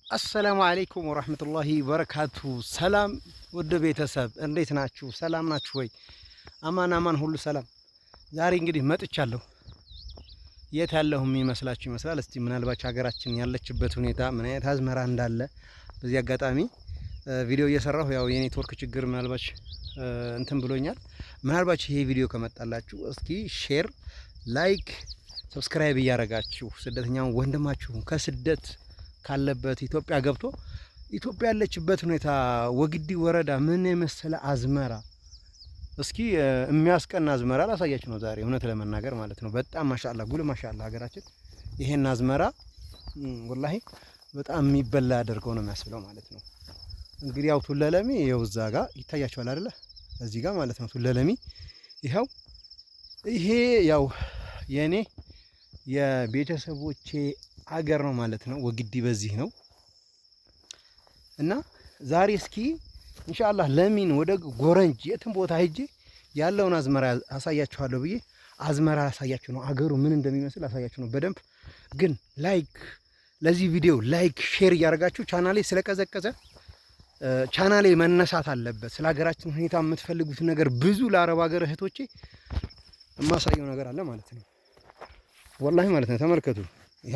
አሰላሙ አለይኩም ወራህመቱላሂ ወበረካቱ። ሰላም ውድ ቤተሰብ እንዴት ናችሁ? ሰላም ናችሁ ወይ? አማን ሁሉ ሰላም። ዛሬ እንግዲህ መጥቻለሁ። የት ያለሁ የሚመስላችሁ ይመስላል። እስቲ ምናልባት ሀገራችን ያለችበት ሁኔታ ምን አይነት አዝመራ እንዳለ በዚህ አጋጣሚ ቪዲዮ እየሰራሁ ያው የኔትወርክ ችግር ምናልባት እንትን ብሎኛል። ምናልባት ይሄ ቪዲዮ ከመጣላችሁ እስኪ ሼር፣ ላይክ፣ ሰብስክራይብ እያረጋችሁ ስደተኛውን ወንድማችሁ ከስደት ካለበት ኢትዮጵያ ገብቶ ኢትዮጵያ ያለችበት ሁኔታ ወግዲ ወረዳ ምን የመሰለ አዝመራ እስኪ የሚያስቀና አዝመራ ላሳያችሁ ነው ዛሬ እውነት ለመናገር ማለት ነው። በጣም ማሻአላ ጉል ማሻአላ ሀገራችን ይሄን አዝመራ ወላሂ በጣም የሚበላ ያደርገው ነው የሚያስብለው ማለት ነው። እንግዲህ ያው ቱለለሚ ይኸው እዛ ጋር ይታያችኋል አይደለ? እዚህ ጋር ማለት ነው ቱለለሚ ይኸው ይሄ ያው የኔ የቤተሰቦቼ አገር ነው ማለት ነው። ወግዲ በዚህ ነው እና ዛሬ እስኪ ኢንሻአላህ ለሚን ወደ ጎረንጅ የትም ቦታ ሄጄ ያለውን አዝመራ አሳያችኋለሁ ብዬ አዝመራ አሳያችሁ ነው። አገሩ ምን እንደሚመስል አሳያችሁ ነው በደንብ ግን ላይክ ለዚህ ቪዲዮ ላይክ ሼር እያደረጋችሁ ቻናሌ ስለቀዘቀዘ ቻናሌ መነሳት አለበት። ስለ ሀገራችን ሁኔታ የምትፈልጉት ነገር ብዙ ለአረብ ሀገር እህቶቼ የማሳየው ነገር አለ ማለት ነው። ወላሂ ማለት ነው። ተመልከቱ። ይሄ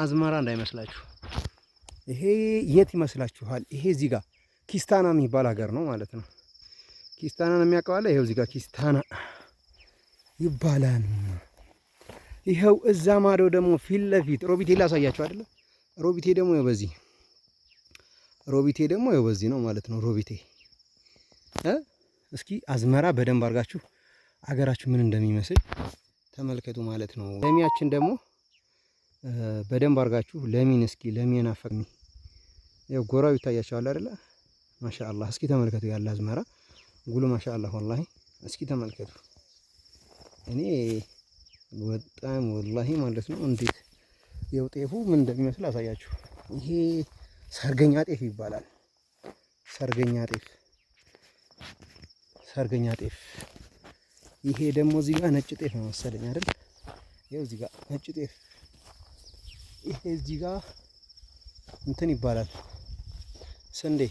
አዝመራ እንዳይመስላችሁ። ይሄ የት ይመስላችኋል? ይሄ እዚህ ጋር ኪስታና የሚባል ሀገር ነው ማለት ነው። ኪስታናን የሚያውቀው አለ? ይሄው እዚህ ጋር ኪስታና ይባላል። ይሄው እዛ ማዶ ደግሞ ፊት ለፊት ሮቢቴ ላሳያችሁ አይደለ? ሮቢቴ ደግሞ ይኸው በዚህ ነው ማለት ነው። ሮቢቴ እስኪ አዝመራ በደንብ አድርጋችሁ አገራችሁ ምን እንደሚመስል ተመልከቱ ማለት ነው። ለሚያችን ደግሞ በደንብ አድርጋችሁ ለሚን እስኪ ለሚን አፈቅኒ ያው ጎራው ይታያችኋል አይደለ? ማሻአላህ እስኪ ተመልከቱ ያለ አዝመራ ጉሉ ማሻአላህ ወላሂ እስኪ ተመልከቱ። እኔ በጣም ወላሂ ማለት ነው እንዴት ያው ጤፉ ምን እንደሚመስል አሳያችሁ። ይሄ ሰርገኛ ጤፍ ይባላል። ሰርገኛ ጤፍ ይሄ ደግሞ እዚህ ጋር ነጭ ጤፍ ነው መሰለኝ አይደል? ይኸው እዚህ ጋር ነጭ ጤፍ ይሄ እዚህ ጋር እንትን ይባላል ስንዴ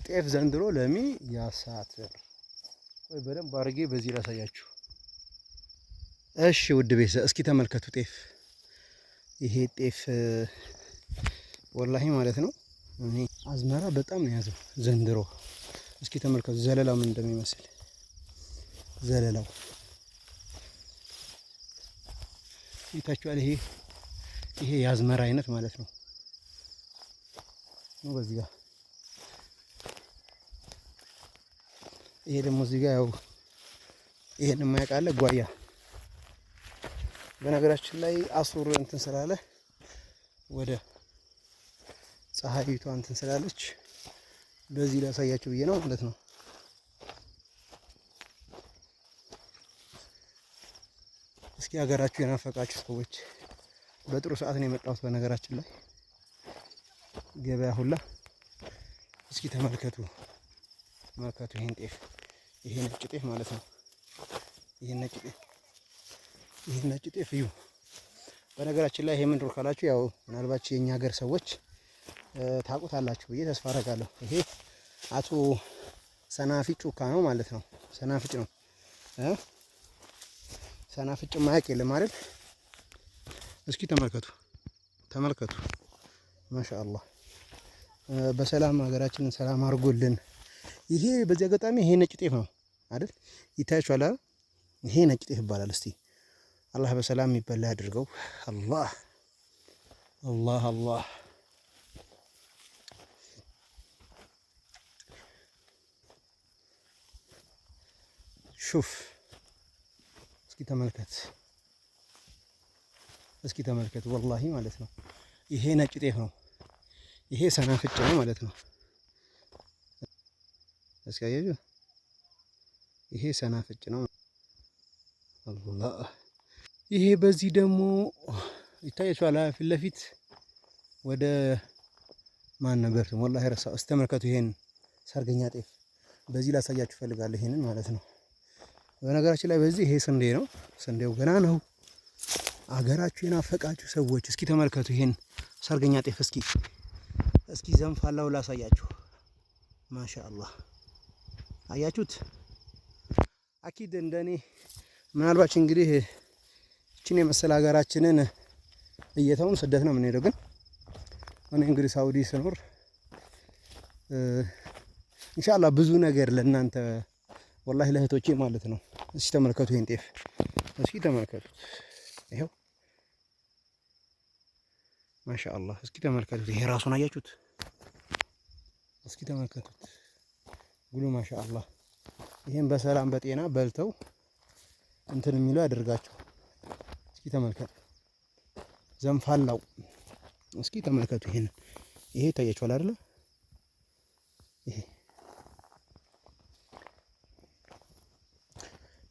ጤፍ ዘንድሮ ለሚ ያሳትር ወይ በደንብ አድርጌ በዚህ ላሳያችሁ። እሺ ውድ ቤተሰብ እስኪ ተመልከቱ ጤፍ ይሄ ጤፍ ወላሂ ማለት ነው እኔ አዝመራ በጣም ነው ያዘው ዘንድሮ። እስኪ ተመልከቱ ዘለላው ምን እንደሚመስል ዘለላው ይታችኋል። ይሄ የአዝመራ አይነት ማለት ነው ነው በዚህ ጋር ይሄ ደግሞ እዚህ ጋር ያው ይሄን የማያውቃለ ጓያ በነገራችን ላይ አሱር እንትን ስላለ ወደ ፀሐይቷ እንትን ስላለች በዚህ ላሳያችሁ ብዬ ነው ማለት ነው። እስኪ ሀገራችሁ የናፈቃችሁ ሰዎች በጥሩ ሰዓት ነው የመጣሁት። በነገራችን ላይ ገበያ ሁላ እስኪ ተመልከቱ ይሄን ጤፍ ይሄ ነጭ ጤፍ ማለት ነው። ይሄ ነጭ ጤፍ እዩ። በነገራችን ላይ ይሄ ምንድን ነው ካላችሁ ያው ምናልባት የኛ ሀገር ሰዎች ታውቁታላችሁ ብዬ ተስፋ አደርጋለሁ። ይሄ አቶ ሰናፍጭ ጩካ ነው ማለት ነው። ሰናፍጭ ነው ሰናፍጭ ማያቅ የለም አይደል? እስኪ ተመልከቱ ማሻአላህ በሰላም ሀገራችንን ሰላም አድርጎልን። ይሄ በዚህ አጋጣሚ ይሄ ነጭ ጤፍ ነው አይደል? ይታያችኋል። ይሄ ነጭ ጤፍ ይባላል። እስቲ አላህ በሰላም የሚበላ ያድርገው። አላህ ሹፍ እስኪ ተመልከት ወላሂ ማለት ነው። ይሄ ነጭ ጤፍ ነው። ይሄ ሰናፍጭ ነው ማለት ነው። እስኪ አያችሁ ይሄ ሰናፍጭ ነው። አላህ ይሄ በዚህ ደግሞ ይታያችኋል ፊት ለፊት ወደ ማን ነበር ወላሂ ረሳው። እስኪ ተመልከቱ ይሄን ሰርገኛ ጤፍ በዚህ ላሳያችሁ ፈልጋለሁ ይሄንን ማለት ነው። በነገራችን ላይ በዚህ ይሄ ስንዴ ነው። ስንዴው ገና ነው አገራችሁ የናፈቃችሁ ሰዎች እስኪ ተመልከቱ ይሄን ሰርገኛ ጤፍ። እስኪ ዘንፋላው ላሳያችሁ። ማሻአላህ አያችሁት? አኪድ እንደኔ ምናልባት እንግዲህ እቺን የመሰለ ሀገራችንን እየተውን ስደት ነው የምንሄደው። ግን እኔ እንግዲህ ሳውዲ ስኖር ኢንሻአላህ ብዙ ነገር ለእናንተ ወላሂ ለእህቶቼ ማለት ነው። እስኪ ተመልከቱ ይሄን ጤፍ እስኪ ተመልከቱት። ይሄው ማሻአላህ እስኪ ተመልከቱት። ይሄ ራሱን አያችሁት? እስኪ ተመልከቱት ጉሉ ማሻአላህ። ይሄን በሰላም በጤና በልተው እንትን የሚሉ ያደርጋቸው። እስኪ ተመልከቱ ዘንፋላው እስኪ ተመልከቱ። ይሄ ታያችኋል አይደል? ይሄ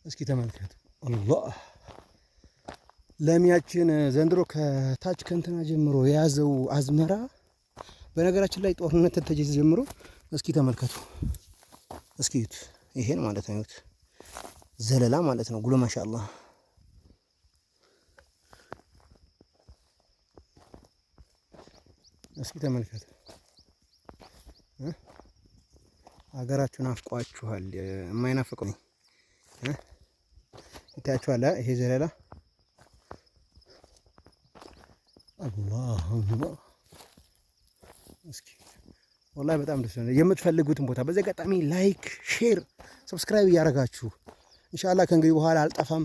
እስኪ ተመልከቱ። አላህ ለሚያችን ዘንድሮ ከታች ከእንትና ጀምሮ የያዘው አዝመራ በነገራችን ላይ ጦርነት ተጀምሮ እስኪ ተመልከቱ። እስኪ እዩት ይሄን ማለት ነው። እዩት ዘለላ ማለት ነው። ጉሎ ማሻአላህ እስኪ ተመልከቱ። ሀገራችሁን አፍቋችኋል። የማይናፍቅ ነው ይታያችኋል። ይሄ ዘለላ አላህ እስኪ ወላሂ በጣም ደስ ይላል። የምትፈልጉትን ቦታ በዚህ አጋጣሚ ላይክ፣ ሼር፣ ሰብስክራይብ እያደረጋችሁ ኢንሻአላህ ከእንግዲህ በኋላ አልጠፋም።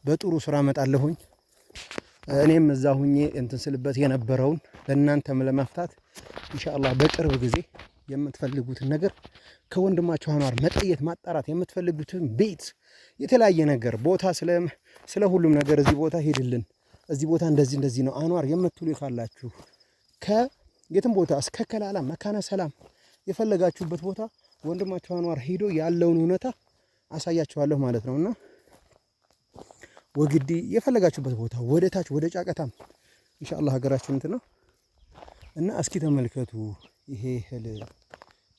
በጥሩ ስራ እመጣለሁኝ። እኔም እዛ ሁኜ እንትን ስልበት የነበረውን ለእናንተም ለመፍታት ኢንሻአላህ በቅርብ ጊዜ የምትፈልጉትን ነገር ከወንድማችሁ አንዋር መጠየት ማጣራት የምትፈልጉትን ቤት የተለያየ ነገር ቦታ ስለ ሁሉም ነገር እዚህ ቦታ ሄድልን፣ እዚህ ቦታ እንደዚህ ነው አንዋር የምትሉ ካላችሁ ከየትም ቦታ እስከ ከላላ መካነ ሰላም የፈለጋችሁበት ቦታ ወንድማችሁ አንዋር ሄዶ ያለውን እውነታ አሳያችኋለሁ ማለት ነውና ወግዲ የፈለጋችሁበት ቦታ ወደ ታች ወደ ጫቀታም ኢንሻአላህ ሀገራችን እንትን ነው እና እስኪ ተመልከቱ። ይሄ እህል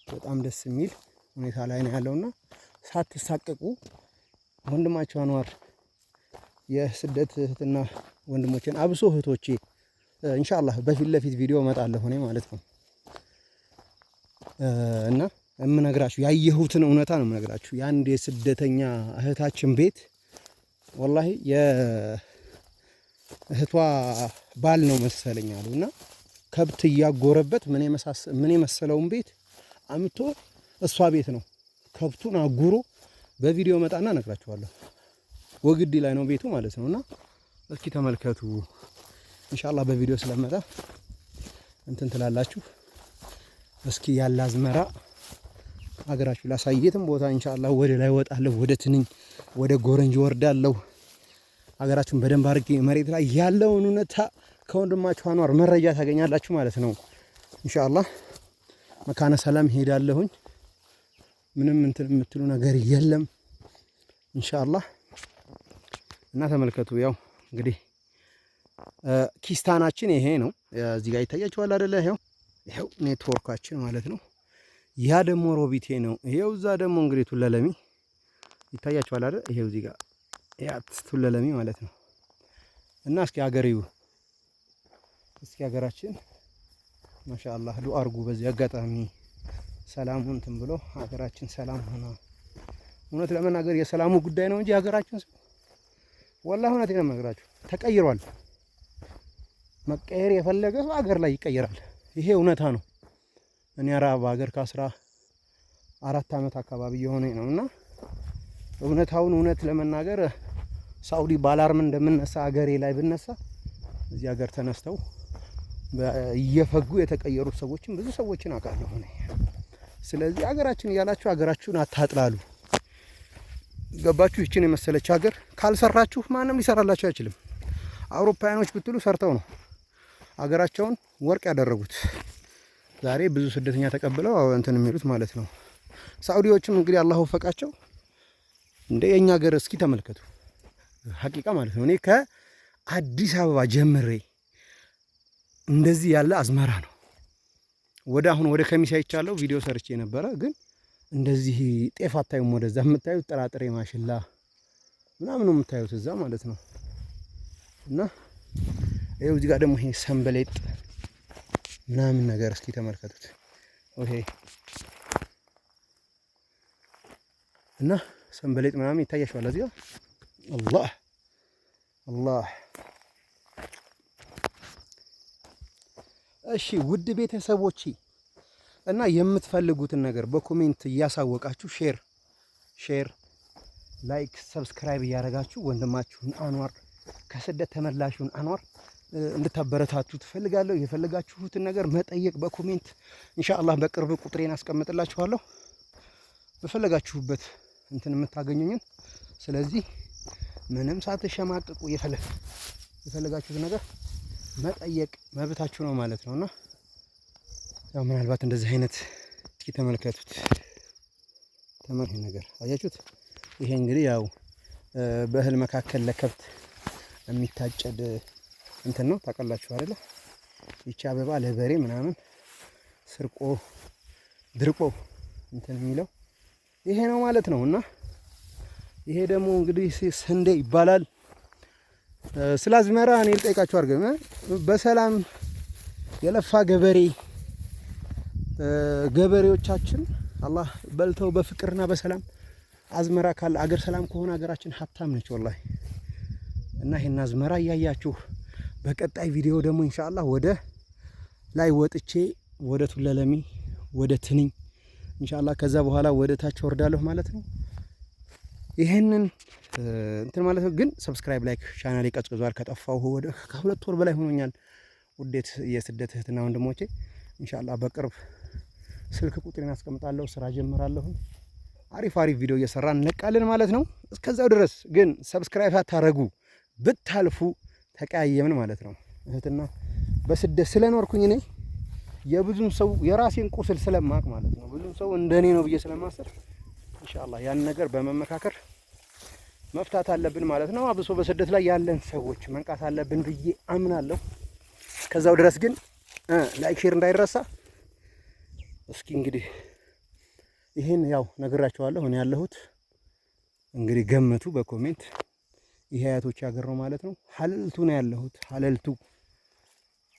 በጣም ደስ የሚል ሁኔታ ላይ ነው ያለውና ሳትሳቀቁ ወንድማችሁ አንዋር የስደት እህትና ወንድሞቼን አብሶ እህቶቼ ኢንሻአላህ በፊት ለፊት ቪዲዮ እመጣለሁ እኔ ማለት ነው እና የምነግራችሁ ያየሁትን እውነታ ነው የምነግራችሁ። የአንድ የስደተኛ እህታችን ቤት ወላሂ የእህቷ ባል ነው መሰለኝ አሉና ከብት እያጎረበት ምን የመሰለውን ቤት አምቶ እሷ ቤት ነው ከብቱን አጉሮ በቪዲዮ መጣና እነግራችኋለሁ። ወግዲ ላይ ነው ቤቱ ማለት ነውና እስኪ ተመልከቱ። ኢንሻአላህ በቪዲዮ ስለመጣ እንትን ትላላችሁ። እስኪ ያለ አዝመራ ሀገራችሁ ላሳየትም ቦታ ኢንሻአላህ ወደ ላይ ወጣለሁ፣ ወደ ትንኝ ወደ ጎረንጅ ወርዳለሁ። ሀገራችሁን በደንብ አድርጌ መሬት ላይ ያለውን እውነታ ከወንድማችሁ አንዋር መረጃ ታገኛላችሁ ማለት ነው። ኢንሻአላህ መካነ ሰላም ሄዳለሁኝ። ምንም እንትን የምትሉ ነገር የለም ኢንሻአላህ እና ተመልከቱ። ያው እንግዲህ ኪስታናችን ይሄ ነው። እዚህ ጋር ይታያችኋል አይደለ? ይሄው ኔትወርካችን ማለት ነው። ያ ደግሞ ሮቢቴ ነው። ይሄው እዛ ደግሞ እንግዲህ ቱለለሚ ይታያችኋል አይደል? ይሄው እዚህ ጋር ያ ቱለለሚ ማለት ነው። እና እስኪ ሀገሪው እስኪ ሀገራችን ማሻአላህ ዱአ አድርጉ። በዚህ አጋጣሚ ሰላሙን እንትን ብሎ ሀገራችን ሰላም ሆና እውነት ለመናገር የሰላሙ ጉዳይ ነው እንጂ ሀገራችን ወላሂ እውነቴን ነው የምነግራችሁ ተቀይሯል። መቀየር የፈለገ ሰው ሀገር ላይ ይቀየራል። ይሄ እውነታ ነው። እኔ አረብ ሀገር ከ14 ዓመት አካባቢ የሆነኝ ነውና እውነታውን እውነት ለመናገር ሳውዲ ባላርም እንደምነሳ ሀገሬ ላይ ብነሳ እዚህ ሀገር ተነስተው እየፈጉ የተቀየሩት ሰዎችን ብዙ ሰዎችን አውቃለሁ እኔ። ስለዚህ ሀገራችን እያላችሁ ሀገራችሁን አታጥላሉ። ገባችሁ? ይችን የመሰለች ሀገር ካልሰራችሁ ማንም ሊሰራላችሁ አይችልም። አውሮፓውያኖች ብትሉ ሰርተው ነው ሀገራቸውን ወርቅ ያደረጉት። ዛሬ ብዙ ስደተኛ ተቀብለው እንትን የሚሉት ማለት ነው። ሳኡዲዎችም እንግዲህ አላህ ወፈቃቸው እንደ የኛ ሀገር እስኪ ተመልከቱ። ሀቂቃ ማለት ነው። እኔ ከአዲስ አበባ ጀምሬ እንደዚህ ያለ አዝመራ ነው። አሁን ወደ ከሚሴ አይቻለሁ ቪዲዮ ሰርቼ ነበረ። ግን እንደዚህ ጤፍ አታዩም። ወደዛ የምታዩት ጥራጥሬ ማሽላ ምናምን ነው የምታዩት እዛ ማለት ነው። እና ይኸው እዚህ ጋር ደግሞ ይሄ ሰንበሌጥ ምናምን ነገር እስኪ ተመልከቱት። ይሄ እና ሰንበሌጥ ምናምን ይታያችኋል እዚህ ጋር። አላህ አላህ። እሺ ውድ ቤተሰቦቼ እና የምትፈልጉትን ነገር በኮሜንት እያሳወቃችሁ ሼር ላይክ ሰብስክራይብ እያደረጋችሁ ወንድማችሁን አንዋር ከስደት ተመላሹን አንዋር እንድታበረታቱ ትፈልጋለሁ። የፈለጋችሁትን ነገር መጠየቅ በኮሜንት ኢንሻአላህ በቅርብ ቁጥሬን አስቀምጥላችኋለሁ በፈለጋችሁበት እንትን የምታገኙኝን። ስለዚህ ምንም ሳትሸማቀቁ የፈለጋችሁትን ነገር መጠየቅ መብታችሁ ነው ማለት ነውና ያው ምናልባት እንደዚህ አይነት እስኪ ተመልከቱት። ተመልከቱ ነገር አያችሁት? ይሄ እንግዲህ ያው በእህል መካከል ለከብት የሚታጨድ እንትን ነው ታውቃላችሁ አይደለ? ይቺ አበባ ለበሬ ምናምን ድርቆ እንትን የሚለው ይሄ ነው ማለት ነው። እና ይሄ ደግሞ እንግዲህ ስንዴ ይባላል። ስለ አዝመራ እኔ ልጠይቃችሁ አድርገን በሰላም የለፋ ገበሬዎቻችን አላህ በልተው በፍቅርና በሰላም አዝመራ ካለ አገር ሰላም ከሆነ አገራችን ሀብታም ነች ወላሂ። እና ይሄን አዝመራ እያያችሁ በቀጣይ ቪዲዮ ደግሞ ኢንሻአላህ ወደ ላይ ወጥቼ ወደ ቱለለሚ ወደ ትንኝ ኢንሻአላህ ከዛ በኋላ ወደ ታች ወርዳለሁ ማለት ነው። ይሄንን እንትን ማለት ነው። ግን ሰብስክራይብ ላይክ ቻናሌ ቀዝቅዟል። ከጠፋሁ ወደ ከ2 ወር በላይ ሆኖኛል። ውዴት የስደት እህትና ወንድሞቼ ኢንሻአላህ በቅርብ ስልክ ቁጥሬን አስቀምጣለሁ። ስራ ጀምራለሁ። አሪፍ ቪዲዮ እየሰራን እንለቃለን ማለት ነው። እስከዛው ድረስ ግን ሰብስክራይብ አታረጉ ብታልፉ ተቀያየምን ማለት ነው። እህትና በስደት ስለኖርኩኝ እኔ የብዙም ሰው የራሴን ቁስል ስለማቅ ማለት ነው። ብዙም ሰው እንደኔ ነው ብዬ ስለማሰብ ኢንሻአላህ ያን ነገር በመመካከር መፍታት አለብን ማለት ነው። አብሶ በስደት ላይ ያለን ሰዎች መንቃት አለብን ብዬ አምናለሁ። እስከዛው ድረስ ግን ላይክ ሼር እንዳይረሳ። እስኪ እንግዲህ ይሄን ያው ነግራችኋለሁ። እኔ ያለሁት እንግዲህ ገመቱ በኮሜንት ይሄ አያቶች ሀገር ነው ማለት ነው። ሀለልቱ ነው ያለሁት ሀለልቱ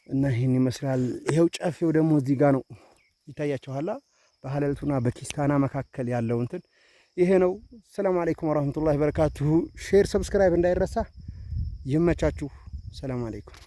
እና ይሄን ይመስላል። ይሄው ጨፌው ደግሞ እዚህ ጋር ነው ይታያችኋል። በሀለልቱና በኪስታና መካከል ያለው እንትን ይሄ ነው። ሰላም አለይኩም ወራህመቱላሂ ወበረካቱሁ። ሼር ሰብስክራይብ እንዳይረሳ። ይመቻችሁ። ሰላም አለይኩም።